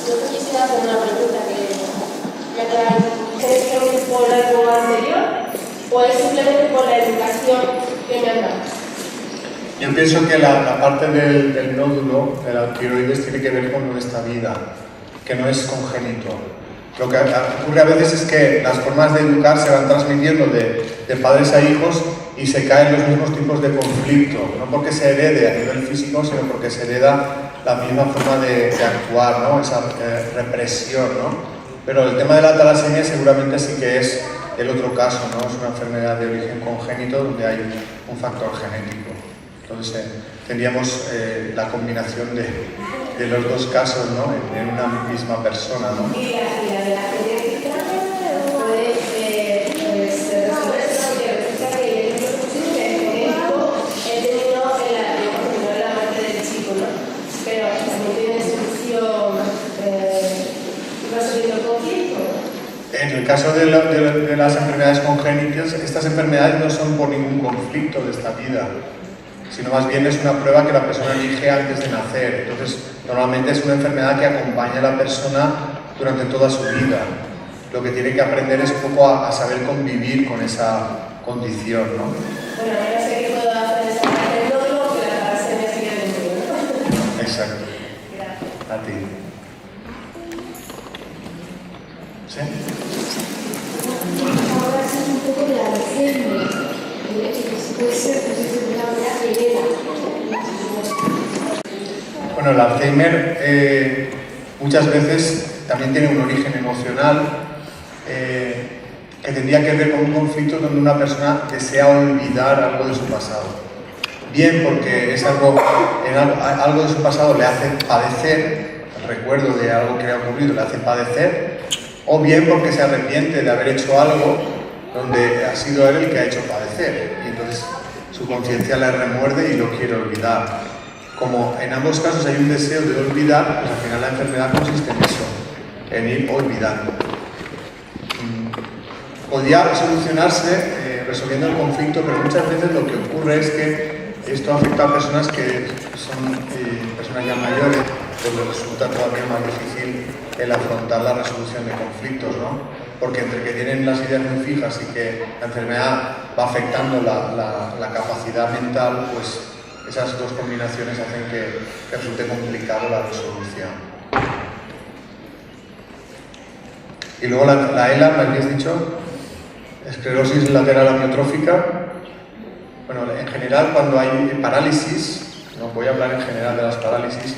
Yo te quisiera hacer una pregunta que me trae. ¿Crees que es por algo anterior o es simplemente por la educación que me han dado? Yo pienso que la parte del nódulo de la tiroides tiene que ver con nuestra vida, que no es congénito. Lo que ocurre a veces es que las formas de educar se van transmitiendo de padres a hijos y se caen los mismos tipos de conflicto, no porque se herede a nivel físico, sino porque se hereda la misma forma de actuar, ¿no? Esa represión, ¿no? Pero el tema de la talasemia seguramente sí que es el otro caso, ¿no? Es una enfermedad de origen congénito donde hay un factor genético. Entonces tendríamos la combinación de los dos casos, ¿no? En una misma persona, ¿no? Y la de la genética puede resolver porque resulta que yo lo puse que en México he tenido la muerte del chico, ¿no? Pero también tiene solución resolviendo el conflicto. En el caso de las enfermedades congénitas, estas enfermedades no son por ningún conflicto de esta vida, sino más bien es una prueba que la persona elige antes de nacer. Entonces, normalmente es una enfermedad que acompaña a la persona durante toda su vida. Lo que tiene que aprender es un poco a saber convivir con esa condición, ¿no? Bueno, yo no sé qué puedo hacer esa parte del nódulo, que la talasemia sigue dentro, ¿no? Exacto. Gracias. A ti. ¿Sí? Ahora es un poco de Alzheimer. Puede ser, pues es una manera que hereda. Bueno, el Alzheimer muchas veces también tiene un origen emocional que tendría que ver con un conflicto donde una persona desea olvidar algo de su pasado. Bien porque es algo de su pasado le hace padecer, el recuerdo de algo que le ha ocurrido le hace padecer, o bien porque se arrepiente de haber hecho algo donde ha sido él el que ha hecho padecer. Y entonces su conciencia le remuerde y lo quiere olvidar. Como en ambos casos hay un deseo de olvidar, pues al final la enfermedad consiste en eso, en ir olvidando. Podría solucionarse resolviendo el conflicto, pero muchas veces lo que ocurre es que esto afecta a personas que son personas ya mayores, pues les resulta todavía más difícil el afrontar la resolución de conflictos, ¿no? Porque entre que tienen las ideas muy fijas y que la enfermedad va afectando la capacidad mental, pues esas dos combinaciones hacen que resulte complicado la resolución. Y luego la ELA, ¿me habías dicho? Esclerosis lateral amiotrófica. Bueno, en general cuando hay parálisis, no voy a hablar en general de las parálisis,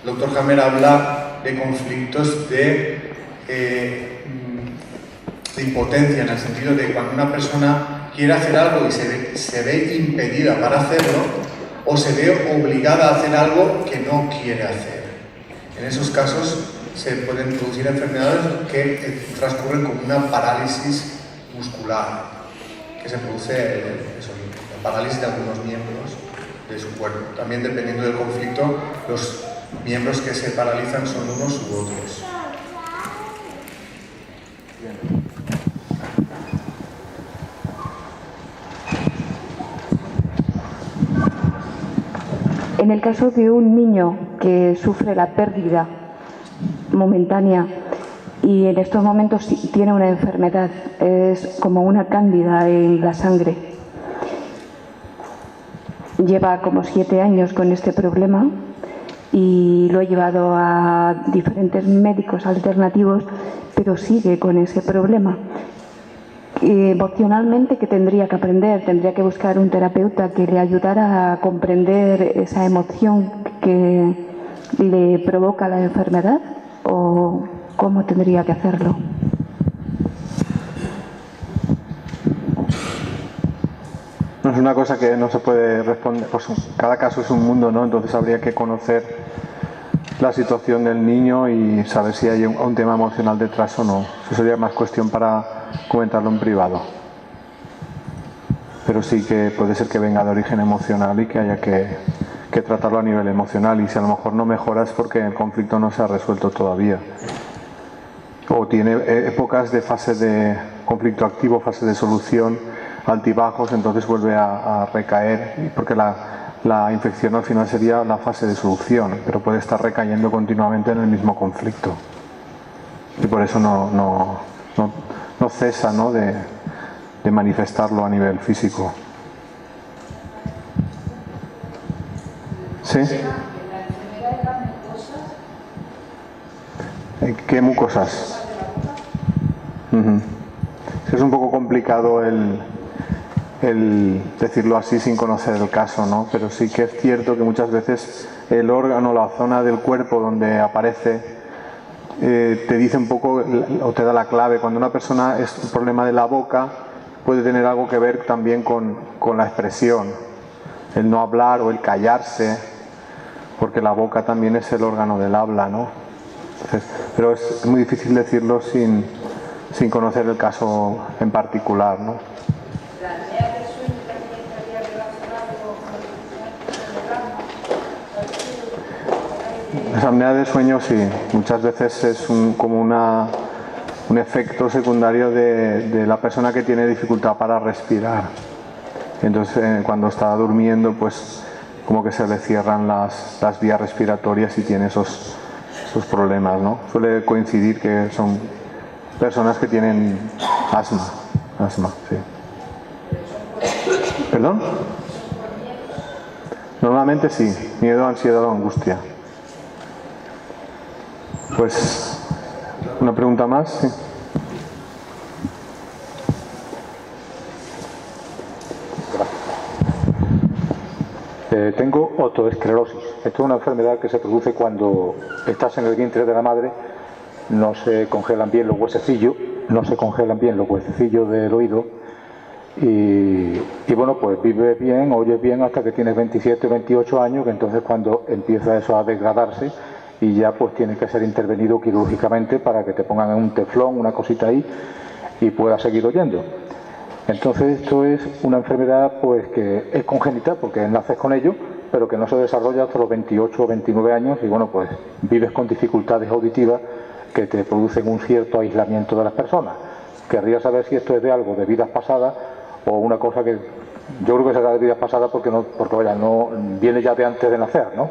el doctor Hammer habla de conflictos de impotencia, en el sentido de cuando una persona quiere hacer algo y se ve impedida para hacerlo, o se ve obligada a hacer algo que no quiere hacer. En esos casos se pueden producir enfermedades que transcurren como una parálisis muscular, que se produce la parálisis de algunos miembros de su cuerpo. También dependiendo del conflicto, los miembros que se paralizan son unos u otros. En el caso de un niño que sufre la pérdida momentánea y en estos momentos tiene una enfermedad, es como una cándida en la sangre, lleva como 7 años con este problema y lo he llevado a diferentes médicos alternativos, pero sigue con ese problema. Emocionalmente, ¿qué tendría que aprender? Tendría que buscar un terapeuta que le ayudara a comprender esa emoción que le provoca la enfermedad, o cómo tendría que hacerlo. No es una cosa que no se puede responder, pues cada caso es un mundo, ¿no? Entonces habría que conocer la situación del niño y saber si hay un tema emocional detrás o no. Eso sería más cuestión para comentarlo en privado. Pero sí que puede ser que venga de origen emocional y que haya que tratarlo a nivel emocional, y si a lo mejor no mejora es porque el conflicto no se ha resuelto todavía. O tiene épocas de fase de conflicto activo, fase de solución, altibajos, entonces vuelve a recaer, porque la la infección al final sería la fase de solución, pero puede estar recayendo continuamente en el mismo conflicto. Y por eso no cesa, ¿no?, de manifestarlo a nivel físico. ¿Sí? ¿Qué mucosas? Es un poco complicado el decirlo así sin conocer el caso, ¿no? Pero sí que es cierto que muchas veces el órgano, la zona del cuerpo donde aparece, te dice un poco o te da la clave. Cuando una persona es un problema de la boca, puede tener algo que ver también con la expresión, el no hablar o el callarse, porque la boca también es el órgano del habla, ¿no? Entonces, pero es muy difícil decirlo sin conocer el caso en particular, ¿no? ¿La apnea del sueño también estaría relacionado con el La apnea del sueño sí, muchas veces es como un efecto secundario de la persona que tiene dificultad para respirar. Entonces cuando está durmiendo, pues como que se le cierran las vías respiratorias y tiene esos problemas, ¿no? Suele coincidir que son personas que tienen asma, sí. ¿Perdón? Normalmente sí, miedo, ansiedad o angustia. Pues, ¿una pregunta más? Sí. Tengo otoesclerosis. Esto es una enfermedad que se produce cuando estás en el vientre de la madre, no se congelan bien los huesecillos, del oído y bueno, pues vives bien, oyes bien hasta que tienes 27 o 28 años, que entonces cuando empieza eso a degradarse y ya pues tiene que ser intervenido quirúrgicamente para que te pongan un teflón, una cosita ahí y puedas seguir oyendo. Entonces esto es una enfermedad pues que es congénita porque naces con ello, pero que no se desarrolla hasta los 28 o 29 años y bueno, pues vives con dificultades auditivas que te producen un cierto aislamiento de las personas. Querría saber si esto es de algo de vidas pasadas o una cosa que yo creo que será de vidas pasadas porque vaya, no viene ya de antes de nacer, ¿no?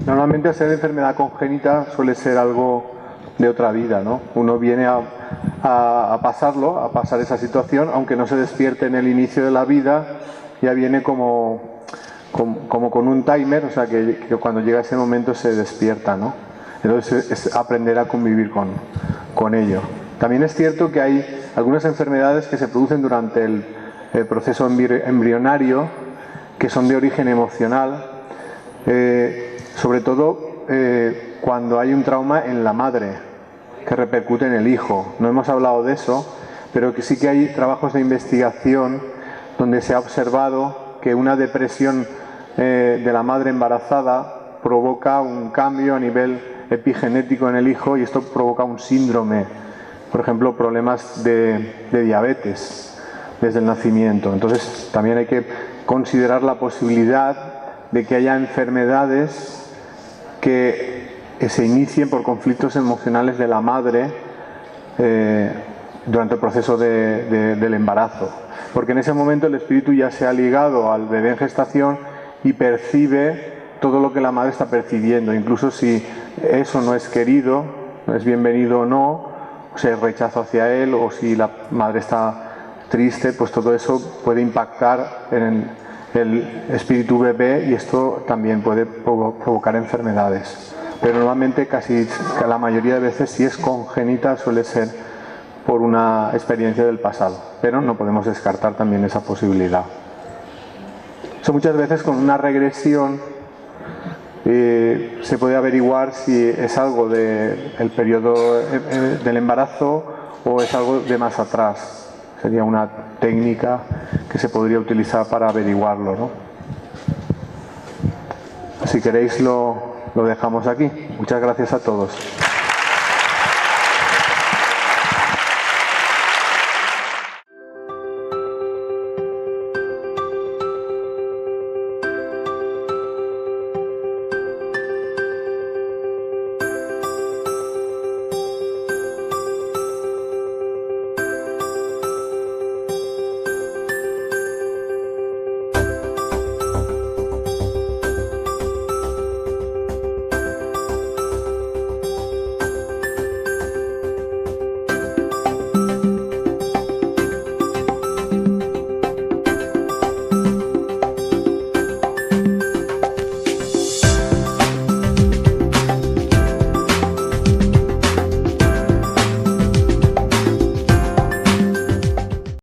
Normalmente al ser enfermedad congénita suele ser algo de otra vida, ¿no? Uno viene a pasar esa situación, aunque no se despierte en el inicio de la vida, ya viene como con un timer, o sea que cuando llega ese momento se despierta, ¿no? Entonces es aprender a convivir con ello. También es cierto que hay algunas enfermedades que se producen durante el proceso embrionario que son de origen emocional, sobre todo cuando hay un trauma en la madre que repercute en el hijo. No hemos hablado de eso, pero que sí que hay trabajos de investigación donde se ha observado que una depresión de la madre embarazada provoca un cambio a nivel epigenético en el hijo y esto provoca un síndrome, por ejemplo, problemas de diabetes desde el nacimiento. Entonces también hay que considerar la posibilidad de que haya enfermedades que se inicien por conflictos emocionales de la madre durante el proceso del embarazo, porque en ese momento el espíritu ya se ha ligado al bebé en gestación y percibe todo lo que la madre está percibiendo, incluso si eso no es querido, no es bienvenido o no, o sea, rechazo hacia él, o si la madre está triste, pues todo eso puede impactar en el espíritu bebé y esto también puede provocar enfermedades. Pero normalmente casi la mayoría de veces si es congénita suele ser por una experiencia del pasado, pero no podemos descartar también esa posibilidad. Eso muchas veces con una regresión se puede averiguar si es algo del periodo del embarazo o es algo de más atrás. Sería una técnica que se podría utilizar para averiguarlo, ¿no? Si queréis lo dejamos aquí. Muchas gracias a todos.